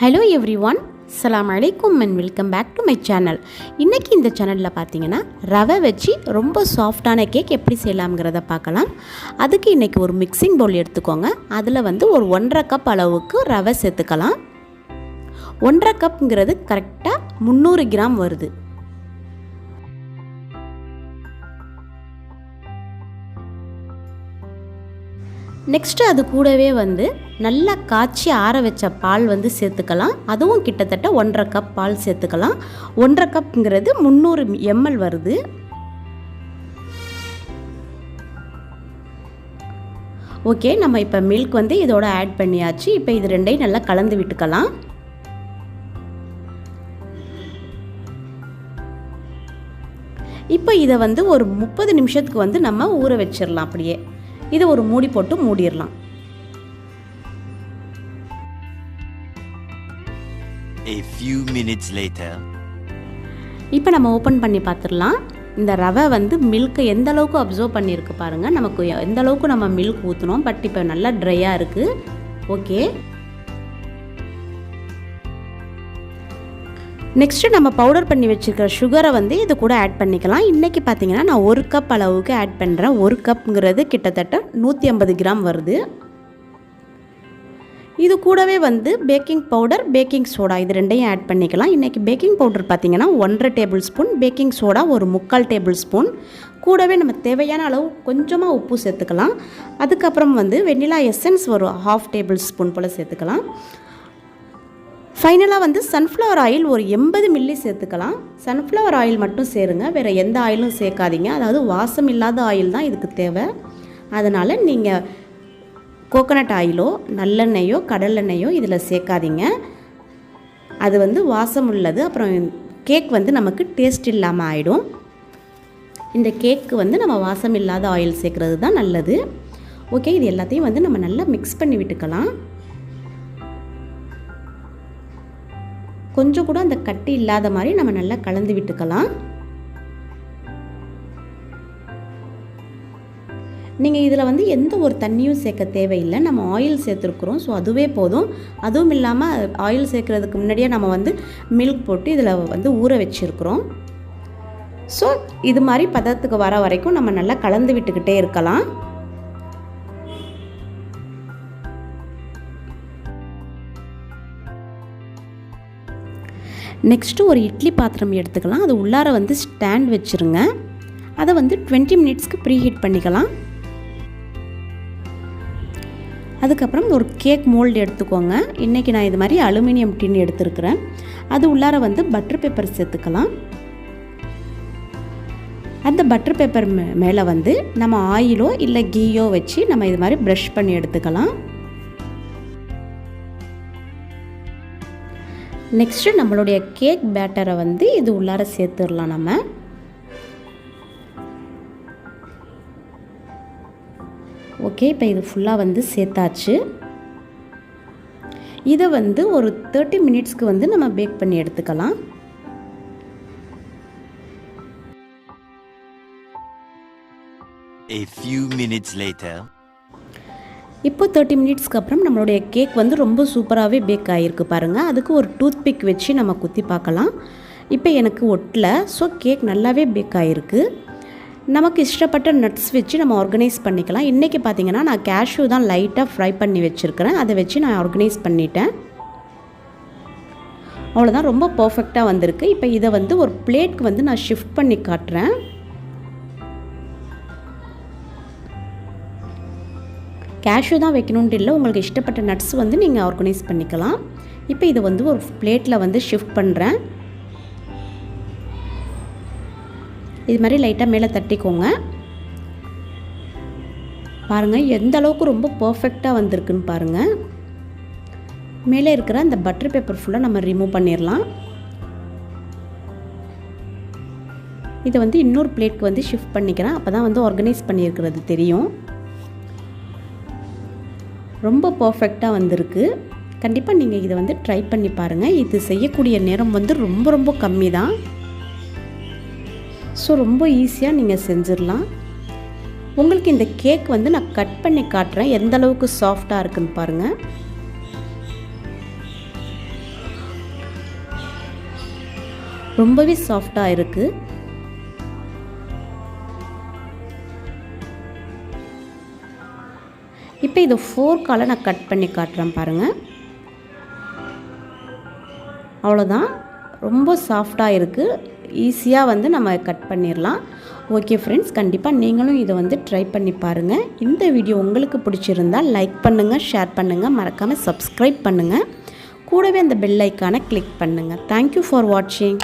Hello everyone, Assalamu alaikum and welcome back to my channel. இன்னைக்கு இந்த சேனல்ல பாத்தீங்கன்னா ரவை வச்சு ரொம்ப சாஃப்ட்டான கேக் எப்படி செய்யலாம்ங்கறத பார்க்கலாம். அதுக்கு இன்னைக்கு ஒரு மிக்சிங் பவுல் எடுத்துக்கோங்க. அதுல வந்து ஒரு 1.5 கப் அளவுக்கு ரவை சேர்த்துக்கலாம். 1.5 கப்ங்கிறது கரெக்ட்டா 300 கிராம் வருது. நெக்ஸ்ட் அது கூடவே வந்து நல்லா காய்ச்சி ஆற வச்ச பால் வந்து சேர்த்துக்கலாம். அதுவும் கிட்டத்தட்ட 1.5 கப் பால் சேர்த்துக்கலாம். 1.5 கப்ங்கிறது 300 ml வருது. ஓகே, நம்ம இப்போ மில்க் வந்து இதோட ஆட் பண்ணியாச்சு. இப்போ இது ரெண்டையும் நல்லா கலந்து விட்டுக்கலாம். இப்போ இதை வந்து ஒரு 30 நிமிஷத்துக்கு வந்து நம்ம ஊற வச்சிடலாம். அப்படியே இதை ஒரு மூடி போட்டு மூடிடலாம். A few minutes later. இப்போ நம்ம ஓப்பன் பண்ணி பார்த்துடலாம். இந்த ரவை வந்து மில்க்கை எந்த அளவுக்கு அப்சர்வ் பண்ணியிருக்கு பாருங்கள். நமக்கு எந்த அளவுக்கு நம்ம மில்க் ஊற்றணும். பட் இப்போ நல்லா ட்ரையாக இருக்குது. ஓகே, நெக்ஸ்ட்டு நம்ம பவுடர் பண்ணி வச்சுருக்கிற சுகரை வந்து இது கூட ஆட் பண்ணிக்கலாம். இன்றைக்கி பார்த்திங்கன்னா நான் 1 கப் அளவுக்கு ஆட் பண்ணுறேன். 1 கப்புங்கிறது கிட்டத்தட்ட 150 கிராம் வருது. இது கூடவே வந்து பேக்கிங் பவுடர், பேக்கிங் சோடா இது ரெண்டையும் ஆட் பண்ணிக்கலாம். இன்றைக்கி பேக்கிங் பவுடர் பார்த்திங்கன்னா 1.5 டேபிள் ஸ்பூன், பேக்கிங் சோடா ஒரு 3/4 டேபிள் ஸ்பூன், கூடவே நம்ம தேவையான அளவு கொஞ்சமாக உப்பு சேர்த்துக்கலாம். அதுக்கப்புறம் வந்து வெண்ணிலா எசன்ஸ் ஒரு 1/2 டேபிள் ஸ்பூன் போல் சேர்த்துக்கலாம். ஃபைனலாக வந்து சன்ஃப்ளவர் ஆயில் ஒரு 80 மில்லி சேர்த்துக்கலாம். சன்ஃப்ளவர் ஆயில் மட்டும் சேருங்க, வேறு எந்த ஆயிலும் சேர்க்காதீங்க. அதாவது வாசம் இல்லாத ஆயில் தான் இதுக்கு தேவை. அதனால் நீங்கள் கோகோனட் ஆயிலோ நல்லெண்ணெயோ கடலெண்ணெயோ இதில் சேர்க்காதீங்க. அது வந்து வாசம் உள்ளது. அப்புறம் கேக் வந்து நமக்கு டேஸ்ட் இல்லாமல் ஆகிடும். இந்த கேக்கு வந்து நம்ம வாசம் இல்லாத ஆயில் சேர்க்குறது தான் நல்லது. ஓகே, இது எல்லாத்தையும் வந்து நம்ம நல்லா மிக்ஸ் பண்ணி விட்டுக்கலாம். கொஞ்சம் கூட அந்த கட்டி இல்லாத மாதிரி நம்ம நல்லா கலந்து விட்டுக்கலாம். நீங்கள் இதில் வந்து எந்த ஒரு தண்ணியும் சேர்க்க தேவையில்லை. நம்ம ஆயில் சேர்த்துருக்குறோம், ஸோ அதுவே போதும். அதுவும் இல்லாமல் ஆயில் சேர்க்குறதுக்கு முன்னாடியே நம்ம வந்து மில்க் போட்டு இதில் வந்து ஊற வச்சுருக்குறோம். ஸோ இது மாதிரி பதத்துக்கு வர வரைக்கும் நம்ம நல்லா கலந்து விட்டுக்கிட்டே இருக்கலாம். நெக்ஸ்ட்டு ஒரு இட்லி பாத்திரம் எடுத்துக்கலாம். அது உள்ளார வந்து ஸ்டாண்ட் வச்சுருங்க. அதை வந்து 20 மினிட்ஸ்க்கு ப்ரீ ஹீட் பண்ணிக்கலாம். அதுக்கப்புறம் ஒரு கேக் மோல்டு எடுத்துக்கோங்க. இன்றைக்கி நான் இது மாதிரி அலுமினியம் டின் எடுத்துருக்கிறேன். அது உள்ளார வந்து பட்டர் பேப்பர் சேர்த்துக்கலாம். அந்த பட்டர் பேப்பர் மேலே வந்து நம்ம ஆயிலோ இல்லை கீயோ வச்சு நம்ம இது மாதிரி ப்ரஷ் பண்ணி எடுத்துக்கலாம். நெக்ஸ்ட்டு நம்மளுடைய கேக் பேட்டரை வந்து இது உள்ளார சேர்த்துடலாம். நம்ம ஓகே, இப்போ இது ஃபுல்லாக வந்து சேர்த்தாச்சு. இதை வந்து ஒரு 30 மினிட்ஸ்க்கு வந்து நம்ம பேக் பண்ணி எடுத்துக்கலாம். A few minutes later. இப்போ 30 மினிட்ஸ்க்கு அப்புறம் நம்மளுடைய கேக் வந்து ரொம்ப சூப்பராகவே பேக் ஆகிருக்கு பாருங்கள். அதுக்கு ஒரு டூத் பிக் வச்சு நம்ம குத்தி பார்க்கலாம். இப்போ எனக்கு ஒட்டல, ஸோ கேக் நல்லாவே பேக் ஆகிருக்கு. நமக்கு இஷ்டப்பட்ட நட்ஸ் வச்சு நம்ம ஆர்கனைஸ் பண்ணிக்கலாம். இன்றைக்கி பார்த்திங்கன்னா நான் கேஷ்யூ தான் லைட்டாக ஃப்ரை பண்ணி வச்சுருக்கிறேன். அதை வச்சு நான் ஆர்கனைஸ் பண்ணிட்டேன். அவ்வளோதான், ரொம்ப பர்ஃபெக்டாக வந்திருக்கு. இப்போ இதை வந்து ஒரு பிளேட்க்கு வந்து நான் ஷிஃப்ட் பண்ணி காட்டுறேன். கேஷ்யூ தான் வைக்கணுன்ட்டு இல்லை, உங்களுக்கு இஷ்டப்பட்ட நட்ஸ் வந்து நீங்கள் ஆர்கனைஸ் பண்ணிக்கலாம். இப்போ இதை வந்து ஒரு பிளேட்டில் வந்து ஷிஃப்ட் பண்ணுறேன். இது மாதிரி லைட்டாக மேலே தட்டிக்கோங்க. பாருங்கள் எந்த அளவுக்கு ரொம்ப பர்ஃபெக்டாக வந்திருக்குன்னு பாருங்கள். மேலே இருக்கிற அந்த பட்டர் பேப்பர் ஃபுல்லாக நம்ம ரிமூவ் பண்ணிடலாம். இதை வந்து இன்னொரு பிளேட்க்கு வந்து ஷிஃப்ட் பண்ணிக்கிறேன். அப்போ தான் வந்து ஆர்கனைஸ் பண்ணியிருக்கிறது தெரியும். ரொம்ப பர்ஃபெக்டாக வந்திருக்கு. கண்டிப்பாக நீங்கள் இதை வந்து ட்ரை பண்ணி பாருங்கள். இது செய்யக்கூடிய நேரம் வந்து ரொம்ப ரொம்ப கம்மி தான். ஸோ ரொம்ப ஈஸியாக நீங்கள் செஞ்சிடலாம். உங்களுக்கு இந்த கேக் வந்து நான் கட் பண்ணி காட்டுறேன் எந்த அளவுக்கு சாஃப்டாக இருக்குன்னு பாருங்கள். ரொம்பவே சாஃப்டாக இருக்குது. இப்போ இதை ஃபோர்க்கால் நான் கட் பண்ணி காட்டுறேன் பாருங்கள். அவ்வளோதான், ரொம்ப சாஃப்டாக இருக்குது. ஈஸியாக வந்து நம்ம கட் பண்ணிடலாம். ஓகே ஃப்ரெண்ட்ஸ், கண்டிப்பாக நீங்களும் இதை வந்து ட்ரை பண்ணி பாருங்கள். இந்த வீடியோ உங்களுக்கு பிடிச்சிருந்தால் லைக் பண்ணுங்கள், ஷேர் பண்ணுங்கள், மறக்காமல் சப்ஸ்கிரைப் பண்ணுங்கள். கூடவே அந்த பெல் ஐக்கானை கிளிக் பண்ணுங்கள். தேங்க்யூ ஃபார் வாட்சிங்.